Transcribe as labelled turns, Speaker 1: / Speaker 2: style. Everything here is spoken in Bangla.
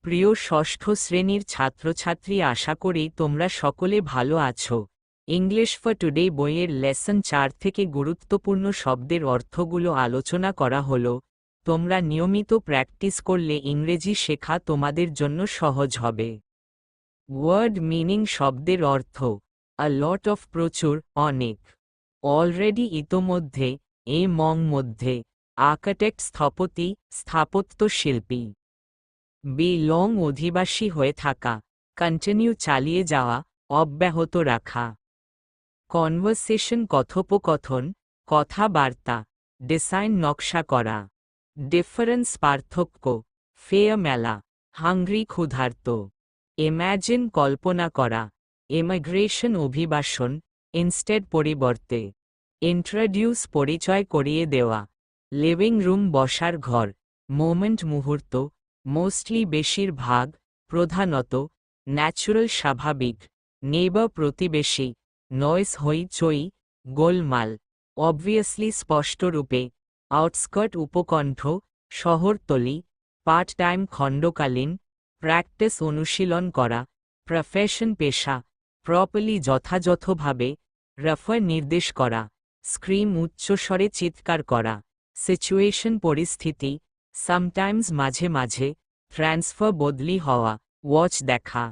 Speaker 1: প্রিয় ষষ্ঠ শ্রেণীর ছাত্রছাত্রী, আশা করি তোমরা সকলে ভালো আছো। ইংলিশ ফর টুডে বইয়ের লেসন 4 থেকে গুরুত্বপূর্ণ শব্দের অর্থগুলো আলোচনা করা হলো। তোমরা নিয়মিত প্র্যাকটিস করলে ইংরেজি শেখা তোমাদের জন্য সহজ হবে। ওয়ার্ড মিনিং শব্দের অর্থ আ লট অফ প্রচুর, অনেক। অলরেডি ইতোমধ্যে, মধ্যে। আর্কিটেক্ট স্থপতি, স্থাপত্য শিল্পী। বিলং অধিবাসী হয়ে থাকা, কন্টিনিউ চালিয়ে যাওয়া, অব্যাহত রাখা। কনভারসেশন কথোপকথন, কথাবার্তা। ডিজাইন নকশা করা। ডিফারেন্স পার্থক্য, ফেয়ার মেলা। হাংরি ক্ষুধার্ত। ইম্যাজিন কল্পনা করা। ইমিগ্রেশন অভিবাসন, ইনস্টেড পরিবর্তে। ইন্ট্রোডিউস পরিচয় করিয়ে দেওয়া। লিভিং রুম বসার ঘর। মোমেন্ট মুহূর্ত। মোস্টলি বেশিরভাগ, প্রধানত। ন্যাচুরাল স্বাভাবিক। নেইবার প্রতিবেশী। নয়েস হইচই, গোলমাল। অবভিয়াসলি স্পষ্টরূপে। আউটস্কার্ট উপকণ্ঠ, শহরতলি। পার্ট টাইম খণ্ডকালীন। প্র্যাকটিস অনুশীলন করা। প্রফেশন পেশা। প্রপারলি যথাযথভাবে। রেফার নির্দেশ করা। স্ক্রিম উচ্চস্বরে চিৎকার করা। সিচুয়েশন পরিস্থিতি। সামটাইমস মাঝে মাঝে। ট্রান্সফার বদলি হওয়া। ওয়াচ দেখা।